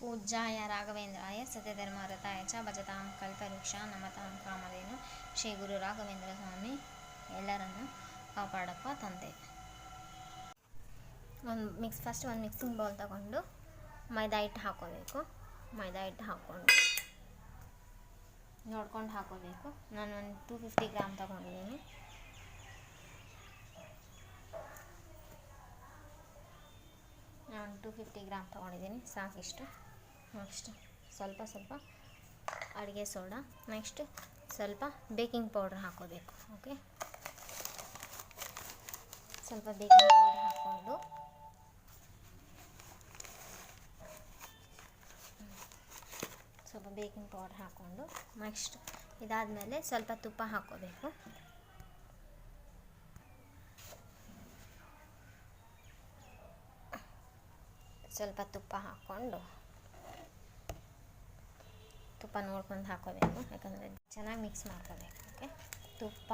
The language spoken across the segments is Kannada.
पूज्याय राघवेन्द्राय सत्यधर्मरताय च भजतां कल्पवृक्ष नमतां कामधेनु ಶ್ರೀ ಗುರು ರಾಘವೇಂದ್ರ ಸ್ವಾಮಿ ಎಲ್ಲರನ್ನು ಕಾಪಾಡಪ್ಪ ತಂದೆ. ಫಸ್ಟ್ ಒಂದು ಮಿಕ್ಸಿಂಗ್ ಬೌಲ್ ತಗೊಂಡು ಮೈದಾ ಹಿಟ್ಟು ಹಾಕೋಬೇಕು. ಮೈದಾ ಹಿಟ್ಟು ಹಾಕ್ಕೊಂಡು ನೋಡ್ಕೊಂಡು ಹಾಕೋಬೇಕು. ನಾನು ಒಂದು 250 ಗ್ರಾಮ್ ತಗೊಂಡಿದ್ದೀನಿ. ನಾನು 250 ಗ್ರಾಮ್ ತೊಗೊಂಡಿದ್ದೀನಿ, ಸಾಕಿಷ್ಟು. ನೆಕ್ಸ್ಟ್ ಸ್ವಲ್ಪ ಅಡುಗೆ ಸೋಡಾ, ನೆಕ್ಸ್ಟ್ ಸ್ವಲ್ಪ ಬೇಕಿಂಗ್ ಪೌಡ್ರ್ ಹಾಕೋಬೇಕು. ಓಕೆ, ಸ್ವಲ್ಪ ಬೇಕಿಂಗ್ ಪೌಡ್ರ್ ಹಾಕ್ಕೊಂಡು ನೆಕ್ಸ್ಟ್ ಇದಾದಮೇಲೆ ಸ್ವಲ್ಪ ತುಪ್ಪ ಹಾಕ್ಕೋಬೇಕು. ಸ್ವಲ್ಪ ತುಪ್ಪ ಹಾಕ್ಕೊಂಡು ತುಪ್ಪ ನೋಡ್ಕೊಂಡು ಹಾಕ್ಕೋಬೇಕು, ಯಾಕಂದರೆ ಚೆನ್ನಾಗಿ ಮಿಕ್ಸ್ ಮಾಡ್ಕೋಬೇಕು. ಓಕೆ, ತುಪ್ಪ,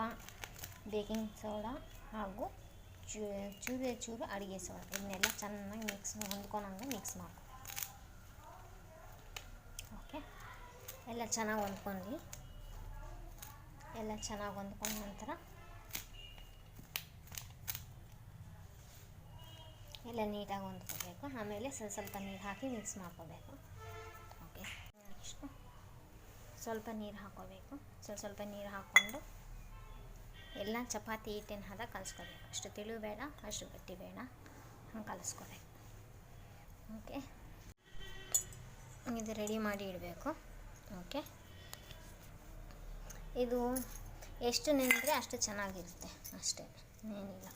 ಬೇಕಿಂಗ್ ಸೋಡಾ ಹಾಗೂ ಚೂರು ಅಡುಗೆ ಸೋಡಾ ಇದನ್ನೆಲ್ಲ ಚೆನ್ನಾಗಿ ಹೊಂದ್ಕೊಳಂಗೆ ಮಿಕ್ಸ್ ಮಾಡ್ಕೊ. ಓಕೆ, ಎಲ್ಲ ಚೆನ್ನಾಗಿ ಹೊಂದ್ಕೊಂಡು ನಂತರ ಎಲ್ಲ ನೀಟಾಗಿ ಹೊಂದ್ಕೋಬೇಕು. ಆಮೇಲೆ ಸ್ವಲ್ಪ ನೀರು ಹಾಕಿ ಮಿಕ್ಸ್ ಮಾಡ್ಕೋಬೇಕು. ಓಕೆ, ನೆಕ್ಸ್ಟು ಸ್ವಲ್ಪ ನೀರು ಹಾಕ್ಕೋಬೇಕು. ಸ್ವಲ್ಪ ನೀರು ಹಾಕ್ಕೊಂಡು ಎಲ್ಲ ಚಪಾತಿ ಹಿಟ್ಟಿನ ಹದ ಕಲಿಸ್ಕೋಬೇಕು. ಅಷ್ಟು ತಿಳು ಬೇಡ, ಅಷ್ಟು ಗಟ್ಟಿ ಬೇಡ, ಹಂಗೆ ಕಲಿಸ್ಕೋಬೇಕು. ಓಕೆ, ಇದು ರೆಡಿ ಮಾಡಿ ಇಡಬೇಕು. ಓಕೆ, ಇದು ಎಷ್ಟು ನೆನೆದ್ರೆ ಅಷ್ಟು ಚೆನ್ನಾಗಿರುತ್ತೆ, ಅಷ್ಟೇ, ಏನಿಲ್ಲ.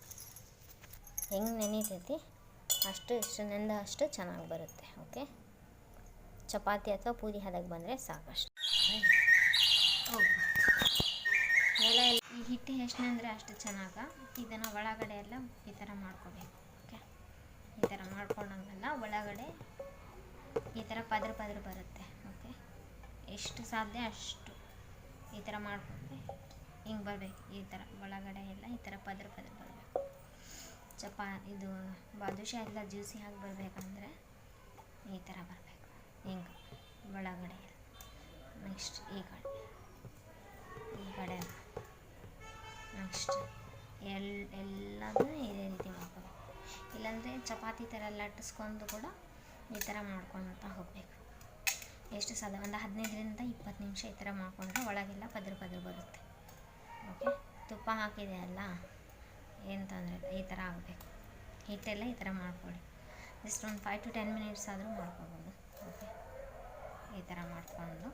ಹೆಂಗೆ ನೆನೀತೈತಿ ಎಷ್ಟು ನೆಂದ ಅಷ್ಟು ಚೆನ್ನಾಗಿ ಬರುತ್ತೆ. ಓಕೆ, ಚಪಾತಿ ಅಥವಾ ಪೂರಿ ಹದಕ್ಕೆ ಬಂದರೆ ಸಾಕಷ್ಟು. ಎಲ್ಲ ಈ ಹಿಟ್ಟು ಎಷ್ಟು ನೆಂದರೆ ಅಷ್ಟು ಚೆನ್ನಾಗಿ ಇದನ್ನು ಒಳಗಡೆ ಎಲ್ಲ ಈ ಥರ ಮಾಡ್ಕೋಬೇಕು. ಓಕೆ, ಈ ಥರ ಮಾಡ್ಕೊಂಡಂಗೆಲ್ಲ ಒಳಗಡೆ ಈ ಥರ ಪದ್ರ ಬರುತ್ತೆ. ಓಕೆ, ಎಷ್ಟು ಸಾಧ್ಯ ಅಷ್ಟು ಈ ಥರ ಮಾಡ್ಕೊಂಡ್ರೆ ಹಿಂಗೆ ಬರಬೇಕು. ಈ ಥರ ಒಳಗಡೆ ಎಲ್ಲ ಈ ಥರ ಪದ್ರ ಬರಬೇಕು. ಇದು ಬಾದುಷಾ ಎಲ್ಲ ಜ್ಯೂಸಿ ಆಗಿ ಬರಬೇಕಂದ್ರೆ ಈ ಥರ ಬರಬೇಕು, ಹಿಂಗೆ ಒಳಗಡೆ. ನೆಕ್ಸ್ಟ್ ಈ ಕಡೆ ನೆಕ್ಸ್ಟ್ ಎಲ್ಲದೂ ಇದೇ ರೀತಿ ಮಾಡ್ಕೋಬೇಕು. ಇಲ್ಲಾಂದರೆ ಚಪಾತಿ ಥರ ಲಟ್ಟಿಸ್ಕೊಂಡು ಕೂಡ ಈ ಥರ ಮಾಡ್ಕೊಳ್ತಾ ಹೋಗಬೇಕು. ಎಷ್ಟು ಸಾಧ್ಯ ಒಂದು 15-20 ನಿಮಿಷ ಈ ಥರ ಮಾಡ್ಕೊಂಡ್ರೆ ಒಳಗೆಲ್ಲ ಪದ್ರ ಬರುತ್ತೆ. ಓಕೆ, ತುಪ್ಪ ಹಾಕಿದೆ ಅಲ್ಲ, ಏನು ತೊಂದರೆ ಇಲ್ಲ, ಈ ಥರ ಆಗಬೇಕು. ಹಿಟ್ಟೆಲ್ಲ ಈ ಥರ ಮಾಡ್ಕೊಳ್ಳಿ. ಜಸ್ಟ್ ಒಂದು 5 to 10 ಮಿನಿಟ್ಸ್ ಆದರೂ ಮಾಡ್ಕೊಬೋದು. ಓಕೆ, ಈ ಥರ ಮಾಡಿಕೊಂಡು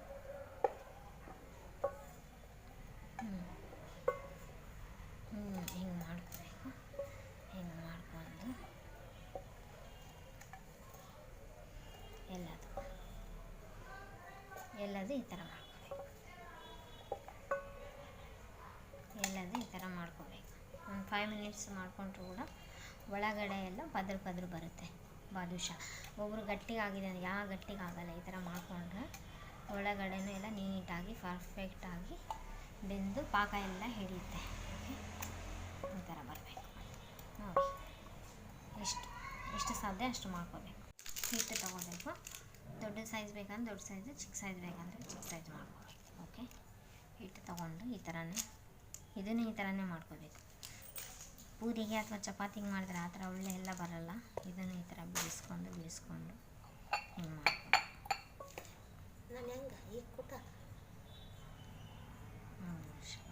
ಹಿಂಗೆ ಮಾಡ್ಕೋಬೇಕು. ಹಿಂಗೆ ಮಾಡ್ಕೊಂಡು ಎಲ್ಲದು ಈ ಥರ ಮಾಡ್ಕೋಬೇಕು. ಒಂದು 5 ಮಿನಿಟ್ಸ್ ಮಾಡಿಕೊಂಡ್ರು ಕೂಡ ಒಳಗಡೆ ಎಲ್ಲ ಪದ್ರ ಬರುತ್ತೆ ಬಾದುಷಾ. ಒಬ್ಬರು ಗಟ್ಟಿಗಾಗಿದೆ, ಯಾವ ಗಟ್ಟಿಗಾಗಲ್ಲ. ಈ ಥರ ಮಾಡಿಕೊಂಡ್ರೆ ಒಳಗಡೆನೂ ಎಲ್ಲ ನೀಟಾಗಿ ಪರ್ಫೆಕ್ಟಾಗಿ ಬೆಂದು ಪಾಕ ಎಲ್ಲ ಹಿಡಿಯುತ್ತೆ. ಈ ಥರ ಬರಬೇಕು ನೋಡಿ. ಎಷ್ಟು ಸಾಧ್ಯ ಅಷ್ಟು ಮಾಡ್ಕೋಬೇಕು. ಹಿಟ್ಟು ತೊಗೋಬೇಕು. ದೊಡ್ಡ ಸೈಜ್ ಬೇಕಂದ್ರೆ ದೊಡ್ಡ ಸೈಜು, ಚಿಕ್ಕ ಸೈಜ್ ಬೇಕಂದರೆ ಚಿಕ್ಕ ಸೈಜ್ ಮಾಡ್ಕೋಬೇಕು. ಓಕೆ, ಹಿಟ್ಟು ತೊಗೊಂಡು ಇದನ್ನು ಈ ಥರನೇ ಮಾಡ್ಕೋಬೇಕು. ಪೂರಿಗೆ ಅಥವಾ ಚಪಾತಿಗೆ ಮಾಡಿದ್ರೆ ಆ ಥರ ಒಳ್ಳೆ ಎಲ್ಲ ಬರೋಲ್ಲ. ಇದನ್ನು ಈ ಥರ ಬಿಡಿಸ್ಕೊಂಡು ಹಿಂಗೆ ಮಾಡ್ಕೊಂಡು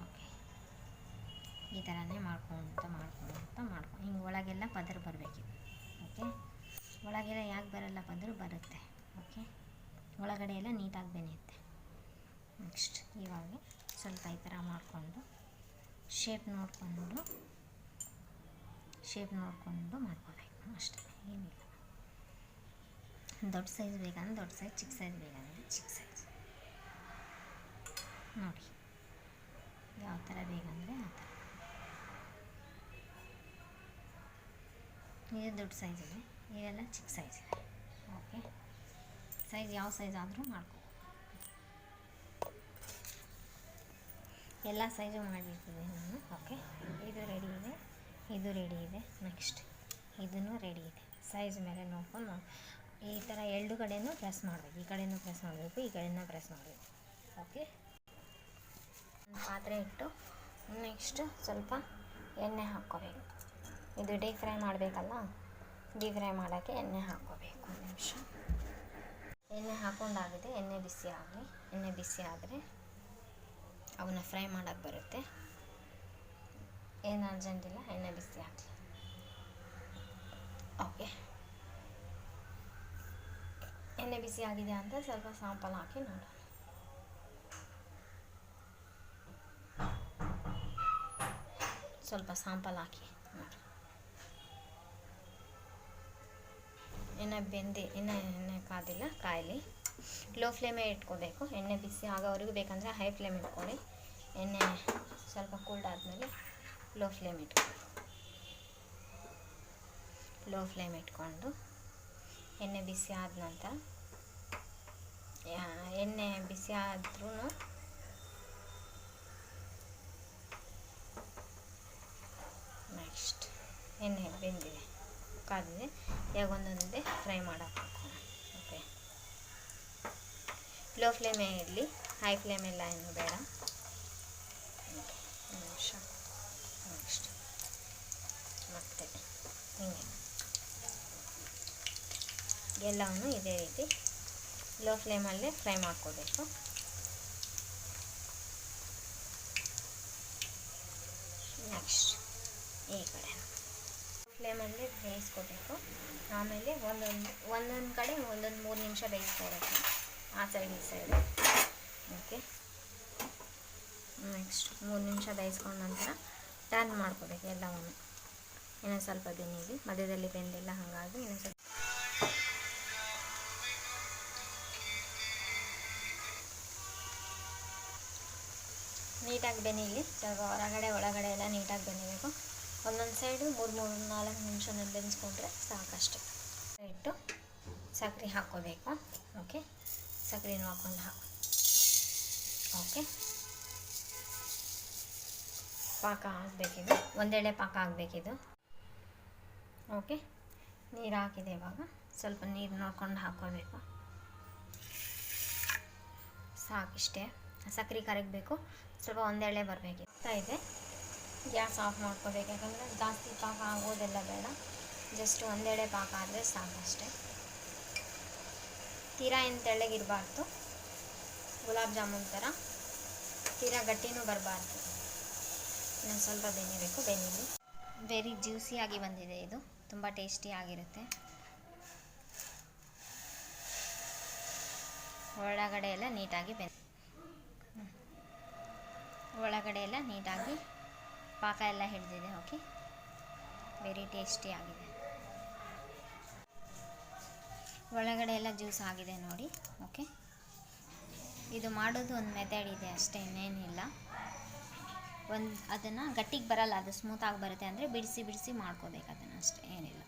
ಓಕೆ, ಈ ಥರನೇ ಮಾಡ್ಕೊಂಡು ಹಿಂಗೆ ಒಳಗೆಲ್ಲ ಪದರ ಬರಬೇಕು. ಓಕೆ, ಒಳಗೆಲ್ಲ ಯಾಕೆ ಬರೋಲ್ಲ, ಪದರ ಬರುತ್ತೆ. ಓಕೆ, ಒಳಗಡೆ ಎಲ್ಲ ನೀಟಾಗಿ ಬೆಳೆಯುತ್ತೆ. ನೆಕ್ಸ್ಟ್ ಇವಾಗ ಸ್ವಲ್ಪ ಈ ಥರ ಮಾಡಿಕೊಂಡು ಶೇಪ್ ನೋಡಿಕೊಂಡು ಮಾಡ್ಕೋಬೇಕು. ಅಷ್ಟೇ, ಏನಿಲ್ಲ. ದೊಡ್ಡ ಸೈಜ್ ಬೇಕಂದ್ರೆ ದೊಡ್ಡ ಸೈಜ್, ಚಿಕ್ಕ ಸೈಜ್ ಬೇಕಂದರೆ ಚಿಕ್ಕ ಸೈಜ್ ನೋಡಿ. ಯಾವ ಥರ ಬೇಕಂದರೆ ಆ ಥರ. ಇದು ದೊಡ್ಡ ಸೈಜ್ ಇದೆ, ಇವೆಲ್ಲ ಚಿಕ್ಕ ಸೈಜ್ ಇದೆ. ಓಕೆ, ಸೈಜ್ ಯಾವ ಸೈಜ್ ಆದರೂ ಮಾಡ್ಕೊ. ಎಲ್ಲ ಸೈಜು ಮಾಡಿರ್ತೀನಿ ನಾನು. ಓಕೆ, ಇದು ರೆಡಿ ಇದೆ. ನೆಕ್ಸ್ಟ್ ಇದನ್ನು ರೆಡಿ ಇದೆ. ಸೈಜ್ ಮೇಲೆ ನೋಡ್ಕೊಂಡು ಈ ಥರ ಎರಡು ಕಡೆಯೂ ಪ್ರೆಸ್ ಮಾಡಬೇಕು, ಈ ಕಡೆಯೂ ಪ್ರೆಸ್ ಮಾಡಬೇಕು, ಈ ಕಡೆಯೂ ಪ್ರೆಸ್ ಮಾಡಬೇಕು. ಓಕೆ, ಪಾತ್ರೆ ಇಟ್ಟು ನೆಕ್ಸ್ಟ್ ಸ್ವಲ್ಪ ಎಣ್ಣೆ ಹಾಕ್ಕೋಬೇಕು. ಇದು ಡೀಪ್ ಫ್ರೈ ಮಾಡಬೇಕಲ್ಲ, ಡೀಪ್ ಫ್ರೈ ಮಾಡೋಕ್ಕೆ ಎಣ್ಣೆ ಹಾಕ್ಕೋಬೇಕು. ಒಂದು ನಿಮಿಷ ಎಣ್ಣೆ ಹಾಕ್ಕೊಂಡಾಗಿದೆ. ಎಣ್ಣೆ ಬಿಸಿ ಆಗಲಿ. ಎಣ್ಣೆ ಬಿಸಿ ಆದರೆ ಅವನ್ನ ಫ್ರೈ ಮಾಡೋಕ್ಕೆ ಬರುತ್ತೆ. ಏನು ಅರ್ಜೆಂಟ್ ಇಲ್ಲ, ಎಣ್ಣೆ ಬಿಸಿ ಆಗಲಿ. ಓಕೆ, ಎಣ್ಣೆ ಬಿಸಿ ಆಗಿದೆ ಅಂತ ಸ್ವಲ್ಪ ಸಾಂಪಲ್ ಹಾಕಿ ನೋಡೋಣ. ಸ್ವಲ್ಪ ಸಾಂಪಲ್ ಹಾಕಿ ನೋಡಿ. ಎಣ್ಣೆ ಕಾದಿಲ್ಲ, ಕಾಯಲಿ. ಲೋ ಫ್ಲೇಮೇ ಇಟ್ಕೋಬೇಕು. ಎಣ್ಣೆ ಬಿಸಿ ಆಗೋವರೆಗೂ, ಬೇಕಂದರೆ ಹೈ ಫ್ಲೇಮ್ ಇಟ್ಕೊಳ್ಳಿ. ಎಣ್ಣೆ ಸ್ವಲ್ಪ ಕೂಲ್ಡ್ ಆದಮೇಲೆ ಲೋ ಫ್ಲೇಮ್ ಇಟ್ಕೊಂಡು ಎಣ್ಣೆ ಬಿಸಿ ಆದ ನಂತರ, ಎಣ್ಣೆ ಬಿಸಿ ಆದ್ರೂ ನೆಕ್ಸ್ಟ್ ಎಣ್ಣೆ ಬೆಂದಿದೆ, ಕಾದಿದೆ. ಈಗ ಒಂದೊಂದೇ ಫ್ರೈ ಮಾಡೋಕ್ಕೆ. ಓಕೆ, ಲೋ ಫ್ಲೇಮೇ ಇರಲಿ, ಹೈ ಫ್ಲೇಮೆಲ್ಲ ಏನು ಬೇಡ. ಒಂದು ನಿಮಿಷ. ನೆಕ್ಸ್ಟ್ ಮತ್ತೆ ಹಿಂಗೆ ಎಲ್ಲವನ್ನು ಇದೇ ರೀತಿ ಲೋ ಫ್ಲೇಮಲ್ಲೇ ಫ್ರೈ ಮಾಡ್ಕೋಬೇಕು. ನೆಕ್ಸ್ಟ್ ಈ ಕಡೆ ಫ್ಲೇಮಲ್ಲಿ ಬೇಯಿಸ್ಕೋಬೇಕು. ಆಮೇಲೆ ಒಂದೊಂದು ಕಡೆ 3 ನಿಮಿಷ ಬೇಯಿಸ್ಕೋಬೇಕು, ಆ ಸೈಡ್ ಈ ಸೈಡ್. ಓಕೆ, ನೆಕ್ಸ್ಟ್ 3 ನಿಮಿಷ ಬೇಯಿಸ್ಕೊಂಡ ನಂತರ ಟರ್ನ್ ಮಾಡ್ಕೋಬೇಕು ಎಲ್ಲವನ್ನು. ಇನ್ನೊಂದು ಸ್ವಲ್ಪ ಬೆನ್ನೀಲಿ, ಮಧ್ಯದಲ್ಲಿ ಬೆಂದಿಲ್ಲ, ಹಾಗಾಗಿ ಇನ್ನೊಂದು ಸ್ವಲ್ಪ ನೀಟಾಗಿ ಬೆನ್ನೀಲಿ. ಸ್ವಲ್ಪ ಒಳಗಡೆ ಎಲ್ಲ ನೀಟಾಗಿ ಬೆನ್ನೀಬೇಕು. ಒಂದೊಂದು ಸೈಡು 3-4 ನಿಮಿಷನಲ್ಲಿ ಬೆನ್ಸ್ಕೊಂಡ್ರೆ ಸಾಕಷ್ಟೆ. ಇಟ್ಟು ಸಕ್ಕರೆ ಹಾಕ್ಕೋಬೇಕು. ಓಕೆ, ಸಕ್ಕರೆನೂ ಹಾಕ್ಕೊಂಡು ಓಕೆ, ಪಾಕ ಆಗಬೇಕಿದು, ಒಂದೆಳೆ ಪಾಕ ಆಗಬೇಕಿದು. ಓಕೆ, ನೀರು ಹಾಕಿದೆ. ಇವಾಗ ಸ್ವಲ್ಪ ನೀರು ನೋಡ್ಕೊಂಡು ಹಾಕ್ಕೋಬೇಕು. ಸಾಕಿಷ್ಟೇ. ಸಕ್ಕರೆ ಕರಗಬೇಕು, ಸ್ವಲ್ಪ ಒಂದೆಳೆ ಬರಬೇಕಿರ್ತಾ ಇದೆ. ಗ್ಯಾಸ್ ಆಫ್ ಮಾಡ್ಕೋಬೇಕು, ಯಾಕಂದರೆ ಜಾಸ್ತಿ ಪಾಕ ಆಗೋದೆಲ್ಲ ಬೇಡ. ಜಸ್ಟ್ ಒಂದೆಳೆ ಪಾಕ ಆದರೆ ಸಾಕಷ್ಟೆ. ತೀರಾ ಏನು ತೆಳ್ಳಗಿರಬಾರ್ದು, ಗುಲಾಬ್ ಜಾಮೂನ್ ಥರ ತೀರಾ ಗಟ್ಟಿನೂ ಬರಬಾರ್ದು. ಇನ್ನೊಂದು ಸ್ವಲ್ಪ ಬೆನ್ನೀಲಿ. ವೆರಿ ಜ್ಯೂಸಿಯಾಗಿ ಬಂದಿದೆ. ಇದು ತುಂಬ ಟೇಸ್ಟಿಯಾಗಿರುತ್ತೆ. ಒಳಗಡೆ ಎಲ್ಲ ನೀಟಾಗಿ ಪಾಕ ಎಲ್ಲ ಹಿಡಿದಿದೆ. ಓಕೆ, ವೆರಿ ಟೇಸ್ಟಿಯಾಗಿದೆ. ಒಳಗಡೆ ಎಲ್ಲ ಜ್ಯೂಸ್ ಆಗಿದೆ ನೋಡಿ. ಓಕೆ, ಇದು ಮಾಡೋದು ಒಂದು ಮೆಥಡ್ ಇದೆ ಅಷ್ಟೇ, ಇನ್ನೇನಿಲ್ಲ. ಅದನ್ನು ಗಟ್ಟಿಗೆ ಬರಲ್ಲ, ಅದು ಸ್ಮೂತಾಗಿ ಬರುತ್ತೆ ಅಂದರೆ ಬಿಡಿಸಿ ಮಾಡ್ಕೋಬೇಕು ಅದನ್ನು ಅಷ್ಟೇ, ಏನಿಲ್ಲ.